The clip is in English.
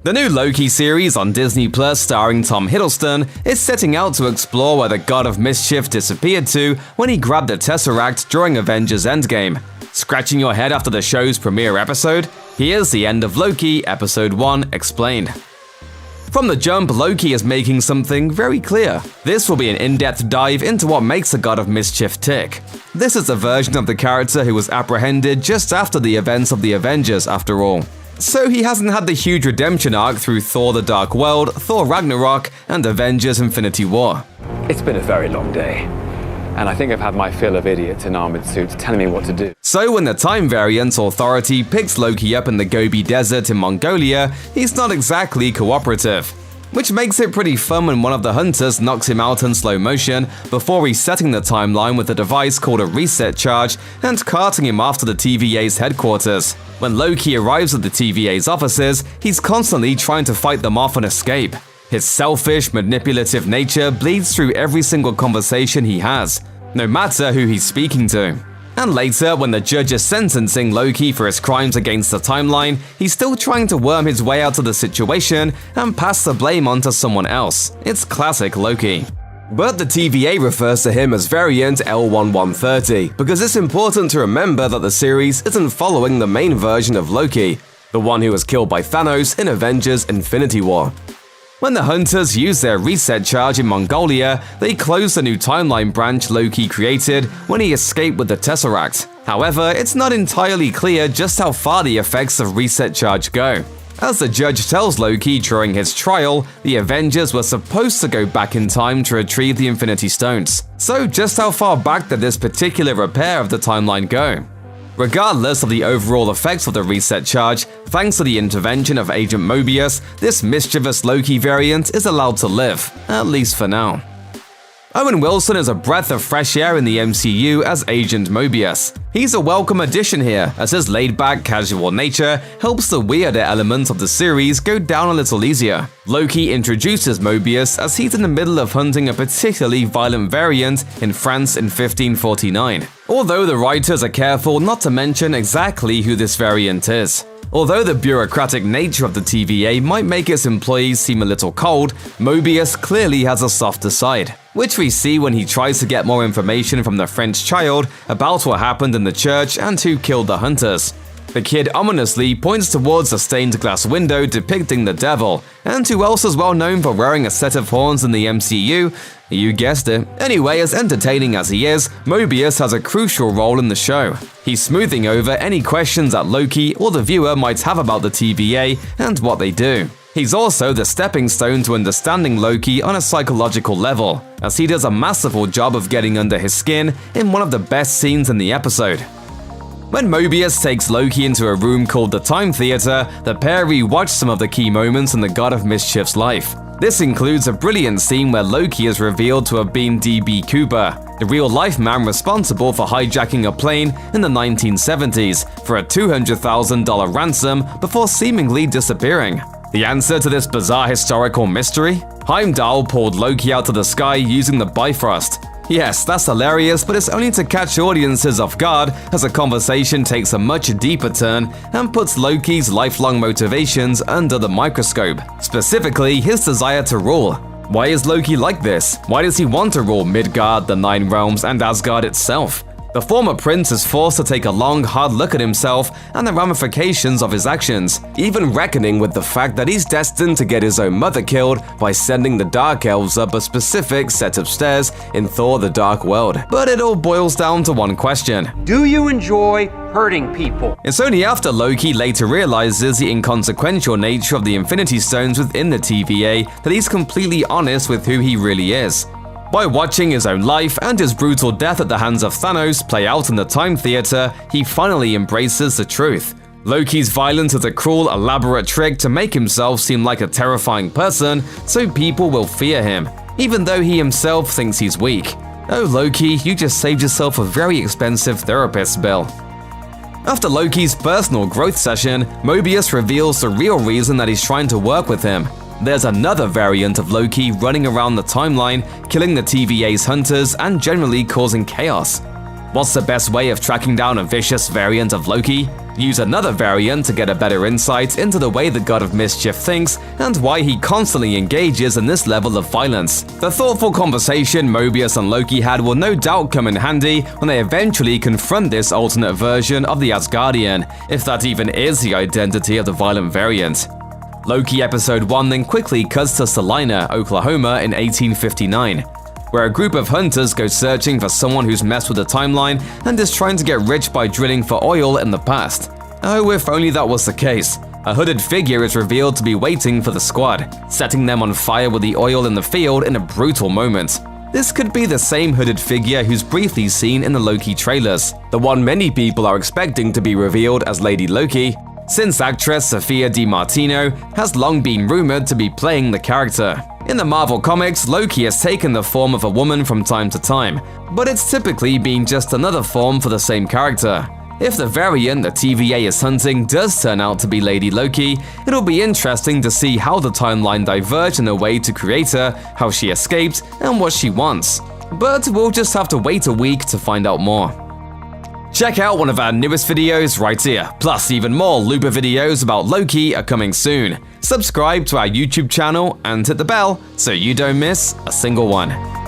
The new Loki series on Disney Plus starring Tom Hiddleston is setting out to explore where the God of Mischief disappeared to when he grabbed the Tesseract during Avengers Endgame. Scratching your head after the show's premiere episode? Here's the end of Loki Episode 1 explained. From the jump, Loki is making something very clear. This will be an in-depth dive into what makes the God of Mischief tick. This is a version of the character who was apprehended just after the events of the Avengers, after all. So he hasn't had the huge redemption arc through Thor: The Dark World, Thor: Ragnarok, and Avengers: Infinity War. It's been a very long day, and I think I've had my fill of idiots in armored suits telling me what to do. So when the Time Variance Authority picks Loki up in the Gobi Desert in Mongolia, he's not exactly cooperative. Which makes it pretty fun when one of the hunters knocks him out in slow motion before resetting the timeline with a device called a reset charge and carting him off to the TVA's headquarters. When Loki arrives at the TVA's offices, he's constantly trying to fight them off and escape. His selfish, manipulative nature bleeds through every single conversation he has, no matter who he's speaking to. And later, when the judge is sentencing Loki for his crimes against the timeline, he's still trying to worm his way out of the situation and pass the blame onto someone else. It's classic Loki. But the TVA refers to him as Variant L1130 because it's important to remember that the series isn't following the main version of Loki, the one who was killed by Thanos in Avengers: Infinity War. When the hunters use their reset charge in Mongolia, they close the new timeline branch Loki created when he escaped with the Tesseract. However, it's not entirely clear just how far the effects of reset charge go. As the judge tells Loki during his trial, the Avengers were supposed to go back in time to retrieve the Infinity Stones. So just how far back did this particular repair of the timeline go? Regardless of the overall effects of the reset charge, thanks to the intervention of Agent Mobius, this mischievous Loki variant is allowed to live, at least for now. Owen Wilson is a breath of fresh air in the MCU as Agent Mobius. He's a welcome addition here, as his laid-back, casual nature helps the weirder elements of the series go down a little easier. Loki introduces Mobius as he's in the middle of hunting a particularly violent variant in France in 1549. Although the writers are careful not to mention exactly who this variant is. Although the bureaucratic nature of the TVA might make its employees seem a little cold, Mobius clearly has a softer side, which we see when he tries to get more information from the French child about what happened in the church and who killed the hunters. The kid ominously points towards a stained glass window depicting the devil, and who else is well known for wearing a set of horns in the MCU? You guessed it. Anyway, as entertaining as he is, Mobius has a crucial role in the show. He's smoothing over any questions that Loki or the viewer might have about the TVA and what they do. He's also the stepping stone to understanding Loki on a psychological level, as he does a masterful job of getting under his skin in one of the best scenes in the episode. When Mobius takes Loki into a room called the Time Theater, the pair re-watch some of the key moments in the God of Mischief's life. This includes a brilliant scene where Loki is revealed to have been D.B. Cooper, the real-life man responsible for hijacking a plane in the 1970s for a $200,000 ransom before seemingly disappearing. The answer to this bizarre historical mystery? Heimdall pulled Loki out of the sky using the Bifrost. Yes, that's hilarious, but it's only to catch audiences off guard as the conversation takes a much deeper turn and puts Loki's lifelong motivations under the microscope, specifically his desire to rule. Why is Loki like this? Why does he want to rule Midgard, the Nine Realms, and Asgard itself? The former prince is forced to take a long, hard look at himself and the ramifications of his actions, even reckoning with the fact that he's destined to get his own mother killed by sending the Dark Elves up a specific set of stairs in Thor: The Dark World. But it all boils down to one question. Do you enjoy hurting people? It's only after Loki later realizes the inconsequential nature of the Infinity Stones within the TVA that he's completely honest with who he really is. By watching his own life and his brutal death at the hands of Thanos play out in the Time Theater, he finally embraces the truth. Loki's violence is a cruel, elaborate trick to make himself seem like a terrifying person so people will fear him, even though he himself thinks he's weak. Oh Loki, you just saved yourself a very expensive therapist bill. After Loki's personal growth session, Mobius reveals the real reason that he's trying to work with him. There's another variant of Loki running around the timeline, killing the TVA's hunters and generally causing chaos. What's the best way of tracking down a vicious variant of Loki? Use another variant to get a better insight into the way the God of Mischief thinks and why he constantly engages in this level of violence. The thoughtful conversation Mobius and Loki had will no doubt come in handy when they eventually confront this alternate version of the Asgardian, if that even is the identity of the violent variant. Loki Episode 1 then quickly cuts to Salina, Oklahoma in 1859. Where a group of hunters go searching for someone who's messed with the timeline and is trying to get rich by drilling for oil in the past. Oh, if only that was the case. A hooded figure is revealed to be waiting for the squad, setting them on fire with the oil in the field in a brutal moment. This could be the same hooded figure who's briefly seen in the Loki trailers, the one many people are expecting to be revealed as Lady Loki, since actress Sophia Di Martino has long been rumored to be playing the character. In the Marvel Comics, Loki has taken the form of a woman from time to time, but it's typically been just another form for the same character. If the variant the TVA is hunting does turn out to be Lady Loki, it'll be interesting to see how the timeline diverged in a way to create her, how she escaped, and what she wants. But we'll just have to wait a week to find out more. Check out one of our newest videos right here, plus even more Looper videos about Loki are coming soon. Subscribe to our YouTube channel and hit the bell so you don't miss a single one.